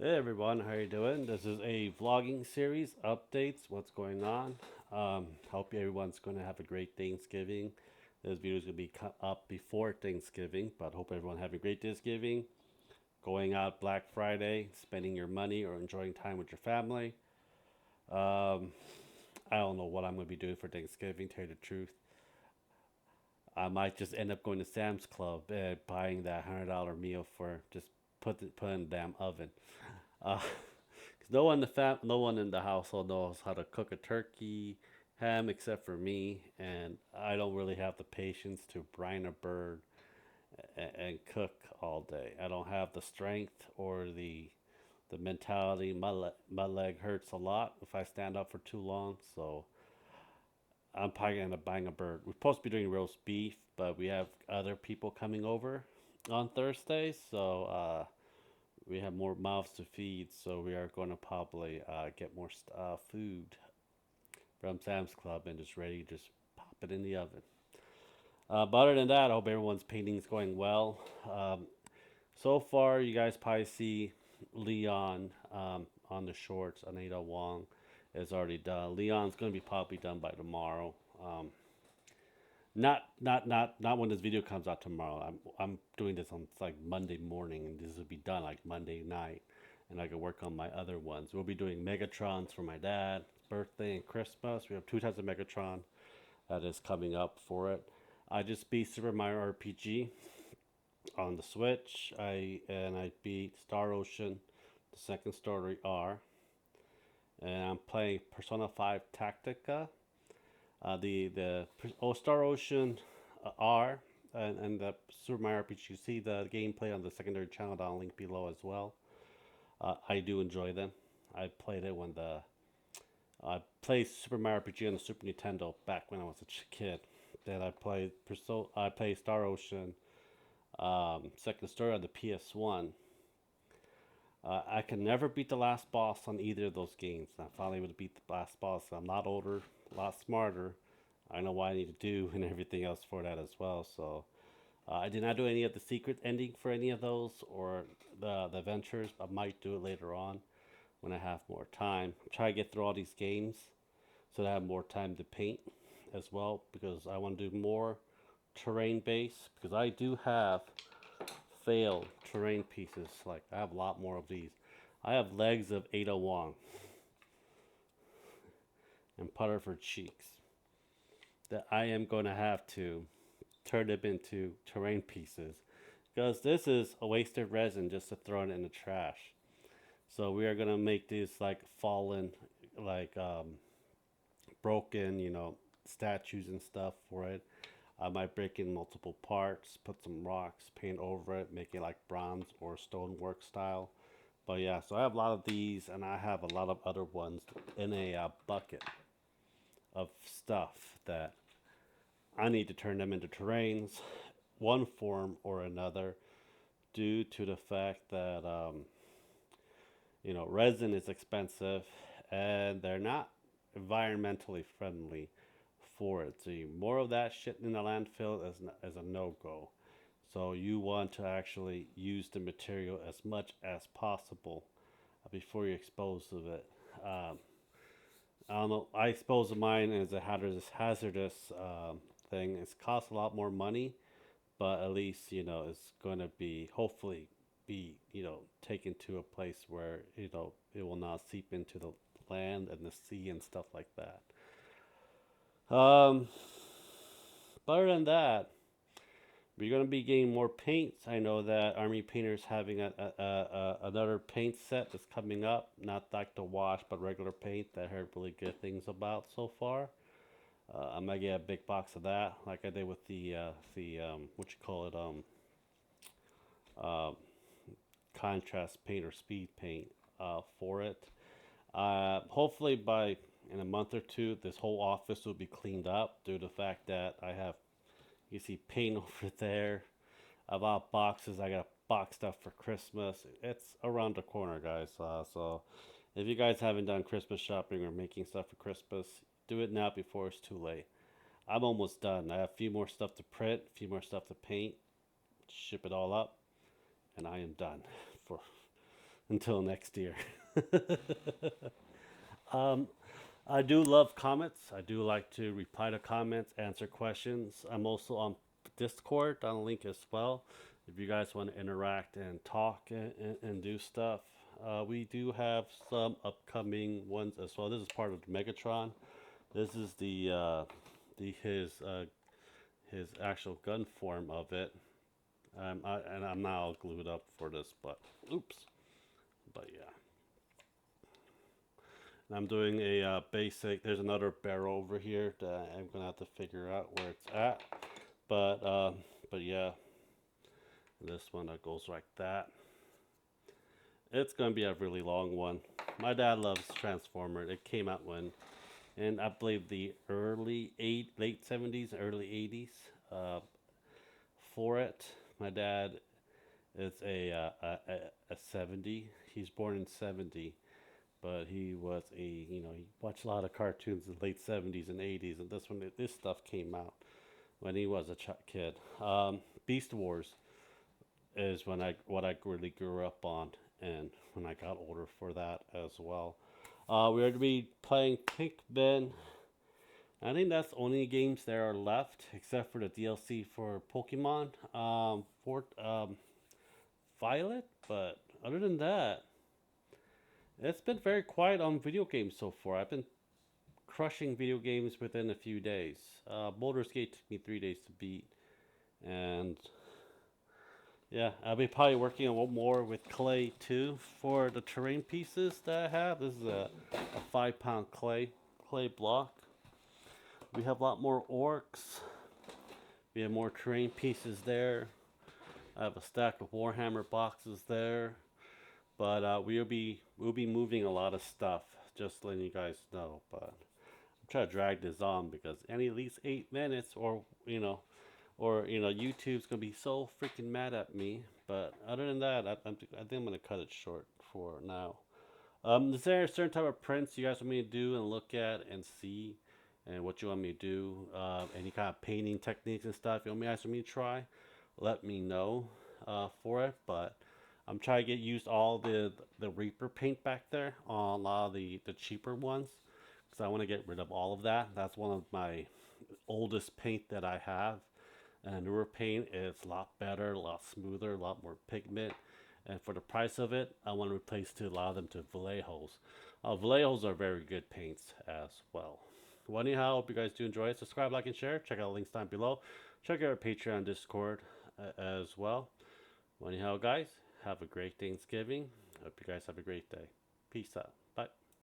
Hey everyone, how you doing? This is a vlogging series, updates, what's going on. Hope everyone's going to have a great Thanksgiving. This video is going to be up before Thanksgiving, but hope everyone have a great Thanksgiving. Going out Black Friday, spending your money or enjoying time with your family. Um, I don't know what I'm going to be doing for Thanksgiving, to tell you the truth. I might just end up going to Sam's Club and buying that $100 meal for just put in the damn oven. Uh, 'Cause no one in the household knows how to cook a turkey, ham except for me, and I don't really have the patience to brine a bird and cook all day. I don't have the strength or the mentality. My leg hurts a lot if I stand up for too long, so I'm probably gonna end up buying a bird. We're supposed to be doing roast beef, but we have other people coming over on Thursday, so we have more mouths to feed, so we are going to probably get more food from Sam's Club and just ready to just pop it in the oven. But other than that, I hope everyone's painting is going well. So far, you guys probably see Leon on the shorts. Anita Wong is already done. Leon's going to be probably done by tomorrow. Not when this video comes out tomorrow. I'm doing this on like Monday morning, and this will be done like Monday night, and I can work on my other ones. We'll be doing Megatrons for my dad's birthday and Christmas. We have two types of Megatron that is coming up for it. I just beat Super Mario RPG on the Switch. I beat Star Ocean, the second story R, and I'm playing Persona 5 Tactica. Star Ocean R and the Super Mario RPG. You see the gameplay on the secondary channel down link below as well. I do enjoy them. I played it when the I played Super Mario RPG on the Super Nintendo back when I was a kid. Then I played Star Ocean second story on the PS1. I can never beat the last boss on either of those games. I finally able to beat the last boss. I'm not older, a lot smarter. I know what I need to do and everything else for that as well. So I did not do any of the secret ending for any of those or the adventures. I might do it later on when I have more time. Try to get through all these games so that I have more time to paint as well because I want to do more terrain base because I do have failed terrain pieces. Like I have a lot more of these. I have legs of Ada Wong and putter for cheeks that I am going to have to turn them into terrain pieces because this is a wasted resin just to throw it in the trash. So we are gonna make these like fallen, like broken, statues and stuff for it. I might break in multiple parts, put some rocks, paint over it, make it like bronze or stonework style. But yeah, so I have a lot of these, and I have a lot of other ones in a bucket of stuff that I need to turn them into terrains, one form or another, due to the fact that resin is expensive and they're not environmentally friendly for it. So more of that shit in the landfill is a no go. So you want to actually use the material as much as possible before you expose of it. Um, I don't know. I expose mine as a hazardous thing. It's cost a lot more money, but at least it's going to be hopefully be taken to a place where it will not seep into the land and the sea and stuff like that. Um, but other than that, we're going to be getting more paints. I know that Army Painter's having another paint set that's coming up. Not like the wash, but regular paint that I heard really good things about so far. I might get a big box of that, like I did with the what you call it uh, contrast paint or speed paint for it. Hopefully by in a month or two, this whole office will be cleaned up due to the fact that I have you see paint over there. I bought boxes. I got box stuff for Christmas. It's around the corner, guys. So if you guys haven't done Christmas shopping or making stuff for Christmas, do it now before it's too late. I'm almost done. I have a few more stuff to print, a few more stuff to paint, ship it all up, and I am done for until next year. um, I do love comments. I do like to reply to comments, answer questions. I'm also on Discord on link as well. If you guys want to interact and talk and do stuff, we do have some upcoming ones as well. This is part of Megatron. This is the his actual gun form of it. And I'm not all glued up for this, but oops. But yeah. And I'm doing a basic. There's another barrel over here that I'm gonna have to figure out where it's at. But uh, but yeah, this one that goes like that. It's gonna be a really long one. My dad loves Transformer. It came out when, and I believe the late '70s, early '80s. For it, my dad is a 70. He's born in 70, but he was he watched a lot of cartoons in the late 70s and 80s, and this stuff came out when he was a kid. Beast Wars is what I really grew up on, and when I got older for that as well. We're going to be playing Pikmin. I think that's the only games that are left, except for the DLC for Pokemon Violet. But other than that, it's been very quiet on video games so far. I've been crushing video games within a few days. Baldur's Gate took me 3 days to beat, and yeah, I'll be probably working a little more with clay too for the terrain pieces that I have. This is a 5 pound clay block. We have a lot more orcs. We have more terrain pieces there. I have a stack of Warhammer boxes there. But we'll be moving a lot of stuff. Just letting you guys know. But I'm trying to drag this on because any at least 8 minutes, or YouTube's gonna be so freaking mad at me. But other than that, I think I'm gonna cut it short for now. Is there a certain type of prints you guys want me to do and look at and see, and what you want me to do? Any kind of painting techniques and stuff you want me to try? Let me know for it. But I'm trying to get used all the Reaper paint back there on a lot of the cheaper ones because I want to get rid of all of that. That's one of my oldest paint that I have. And newer paint is a lot better, a lot smoother, a lot more pigment. And for the price of it, I want to replace to allow them to Vallejos. Vallejos are very good paints as well. Well, anyhow, hope you guys do enjoy it. Subscribe, like, and share. Check out the links down below. Check out our Patreon, Discord as well. Well, anyhow, guys, have a great Thanksgiving. Hope you guys have a great day. Peace out.